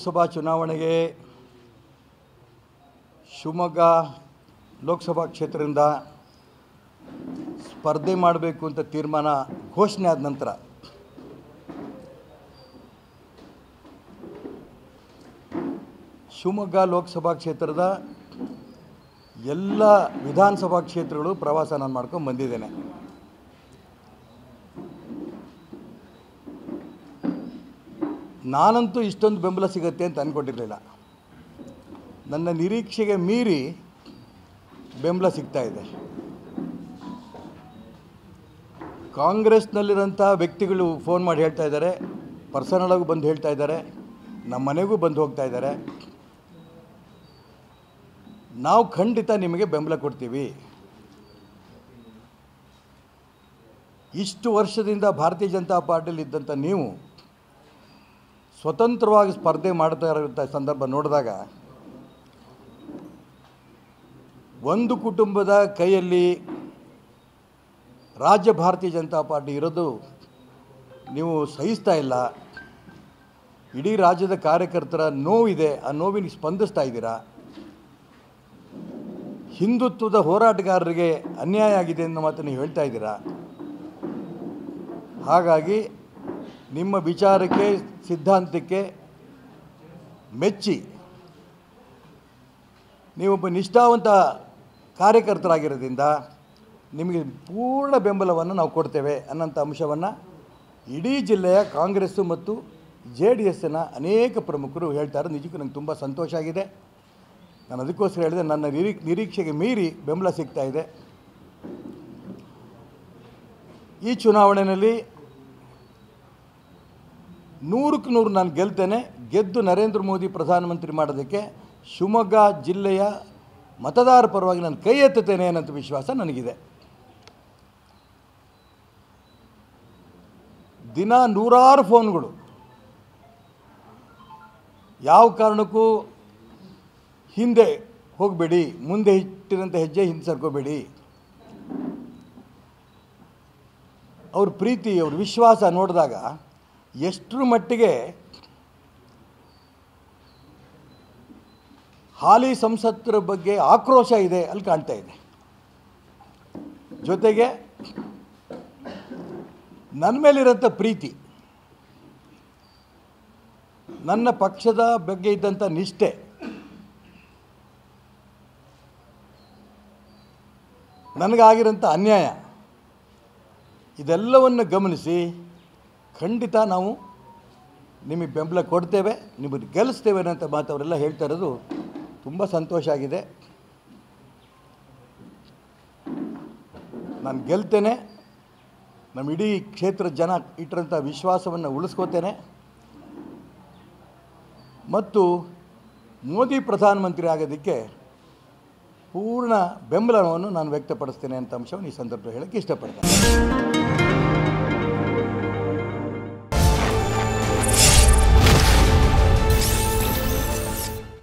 ಲೋಕಸಭಾ ಚುನಾವಣೆಗೆ ಶಿವಮೊಗ್ಗ ಲೋಕಸಭಾ ಕ್ಷೇತ್ರದಿಂದ ಸ್ಪರ್ಧೆ ಮಾಡಬೇಕು ಅಂತ ತೀರ್ಮಾನ ಘೋಷಣೆ ಆದ ನಂತರ ಶಿವಮೊಗ್ಗ ಲೋಕಸಭಾ ಕ್ಷೇತ್ರದ ಎಲ್ಲ ವಿಧಾನಸಭಾ ಕ್ಷೇತ್ರಗಳು ಪ್ರವಾಸ ನಾನು ಮಾಡ್ಕೊಂಡು ಬಂದಿದ್ದೇನೆ. ನಾನಂತೂ ಇಷ್ಟೊಂದು ಬೆಂಬಲ ಸಿಗುತ್ತೆ ಅಂತ ಅಂದ್ಕೊಂಡಿರಲಿಲ್ಲ. ನನ್ನ ನಿರೀಕ್ಷೆಗೆ ಮೀರಿ ಬೆಂಬಲ ಸಿಗ್ತಾ ಇದೆ. ಕಾಂಗ್ರೆಸ್ನಲ್ಲಿರೋಂಥ ವ್ಯಕ್ತಿಗಳು ಫೋನ್ ಮಾಡಿ ಹೇಳ್ತಾ ಇದ್ದಾರೆ, ಪರ್ಸನಲಾಗೂ ಬಂದು ಹೇಳ್ತಾ ಇದ್ದಾರೆ, ನಮ್ಮ ಮನೆಗೂ ಬಂದು ಹೋಗ್ತಾ ಇದ್ದಾರೆ, ನಾವು ಖಂಡಿತ ನಿಮಗೆ ಬೆಂಬಲ ಕೊಡ್ತೀವಿ. ಇಷ್ಟು ವರ್ಷದಿಂದ ಭಾರತೀಯ ಜನತಾ ಪಾರ್ಟಿಯಲ್ಲಿ ಇದ್ದಂಥ ನೀವು ಸ್ವತಂತ್ರವಾಗಿ ಸ್ಪರ್ಧೆ ಮಾಡ್ತಾ ಇರೋಂಥ ಸಂದರ್ಭ ನೋಡಿದಾಗ ಒಂದು ಕುಟುಂಬದ ಕೈಯಲ್ಲಿ ರಾಜ್ಯ ಭಾರತೀಯ ಜನತಾ ಪಾರ್ಟಿ ಇರೋದು ನೀವು ಸಹಿಸ್ತಾ ಇಲ್ಲ. ಇಡೀ ರಾಜ್ಯದ ಕಾರ್ಯಕರ್ತರ ನೋವಿದೆ, ಆ ನೋವಿಗೆ ಸ್ಪಂದಿಸ್ತಾ ಇದ್ದೀರಾ. ಹಿಂದುತ್ವದ ಹೋರಾಟಗಾರರಿಗೆ ಅನ್ಯಾಯ ಆಗಿದೆ ಅನ್ನೋ ಮಾತನ್ನು ನೀವು ಹೇಳ್ತಾ ಇದ್ದೀರಾ. ಹಾಗಾಗಿ ನಿಮ್ಮ ವಿಚಾರಕ್ಕೆ ಸಿದ್ಧಾಂತಕ್ಕೆ ಮೆಚ್ಚಿ ನೀವೊಬ್ಬ ನಿಷ್ಠಾವಂತ ಕಾರ್ಯಕರ್ತರಾಗಿರೋದ್ರಿಂದ ನಿಮಗೆ ಪೂರ್ಣ ಬೆಂಬಲವನ್ನು ನಾವು ಕೊಡ್ತೇವೆ ಅನ್ನೋಂಥ ಅಂಶವನ್ನು ಇಡೀ ಜಿಲ್ಲೆಯ ಕಾಂಗ್ರೆಸ್ಸು ಮತ್ತು JDSನ ಅನೇಕ ಪ್ರಮುಖರು ಹೇಳ್ತಾರೆ. ನಿಜಕ್ಕೂ ನನಗೆ ತುಂಬ ಸಂತೋಷ ಆಗಿದೆ. ನಾನು ಅದಕ್ಕೋಸ್ಕರ ಹೇಳಿದೆ, ನನ್ನ ನಿರೀಕ್ಷೆಗೆ ಮೀರಿ ಬೆಂಬಲ ಸಿಗ್ತಾ ಇದೆ. ಈ ಚುನಾವಣೆಯಲ್ಲಿ 100ಕ್ಕೆ 100 ನಾನು ಗೆಲ್ತೇನೆ. ಗೆದ್ದು ನರೇಂದ್ರ ಮೋದಿ ಪ್ರಧಾನಮಂತ್ರಿ ಮಾಡೋದಕ್ಕೆ ಶಿವಮೊಗ್ಗ ಜಿಲ್ಲೆಯ ಮತದಾರ ಪರವಾಗಿ ನಾನು ಕೈ ಎತ್ತುತ್ತೇನೆ ಅನ್ನೋಂಥ ವಿಶ್ವಾಸ ನನಗಿದೆ. ದಿನ ನೂರಾರು ಫೋನ್ಗಳು, ಯಾವ ಕಾರಣಕ್ಕೂ ಹಿಂದೆ ಹೋಗಬೇಡಿ, ಮುಂದೆ ಇಟ್ಟಿರೋಂಥ ಹೆಜ್ಜೆ ಹಿಂದೆ ಸರ್ಕೋಬೇಡಿ, ಅವ್ರ ಪ್ರೀತಿ ಅವ್ರ ವಿಶ್ವಾಸ ನೋಡಿದಾಗ ಎಷ್ಟರ ಮಟ್ಟಿಗೆ ಹಾಲಿ ಸಂಸತ್ತರ ಬಗ್ಗೆ ಆಕ್ರೋಶ ಇದೆ ಅಲ್ಲಿ ಕಾಣ್ತಾ ಇದೆ. ಜೊತೆಗೆ ನನ್ನ ಮೇಲಿರೋಂಥ ಪ್ರೀತಿ, ನನ್ನ ಪಕ್ಷದ ಬಗ್ಗೆ ಇದ್ದಂಥ ನಿಷ್ಠೆ, ನನಗಾಗಿರೋಂಥ ಅನ್ಯಾಯ, ಇದೆಲ್ಲವನ್ನು ಗಮನಿಸಿ ಖಂಡಿತ ನಾವು ನಿಮಗೆ ಬೆಂಬಲ ಕೊಡ್ತೇವೆ, ನಿಮಗೆ ಗೆಲ್ಲಿಸ್ತೇವೆ ಅನ್ನೋಂಥ ಮಾತು ಅವರೆಲ್ಲ ಹೇಳ್ತಾ ಇರೋದು ತುಂಬ ಸಂತೋಷ ಆಗಿದೆ. ನಾನು ಗೆಲ್ತೇನೆ. ನಮ್ಮ ಇಡೀ ಕ್ಷೇತ್ರದ ಜನ ಇಟ್ಟಿರೋಂಥ ವಿಶ್ವಾಸವನ್ನು ಉಳಿಸ್ಕೋತೇನೆ ಮತ್ತು ಮೋದಿ ಪ್ರಧಾನಮಂತ್ರಿ ಆಗೋದಕ್ಕೆ ಪೂರ್ಣ ಬೆಂಬಲವನ್ನು ನಾನು ವ್ಯಕ್ತಪಡಿಸ್ತೇನೆ ಅಂತ ಅಂಶವನ್ನು ಈ ಸಂದರ್ಭದಲ್ಲಿ ಹೇಳೋಕ್ಕೆ ಇಷ್ಟಪಡ್ತೇನೆ.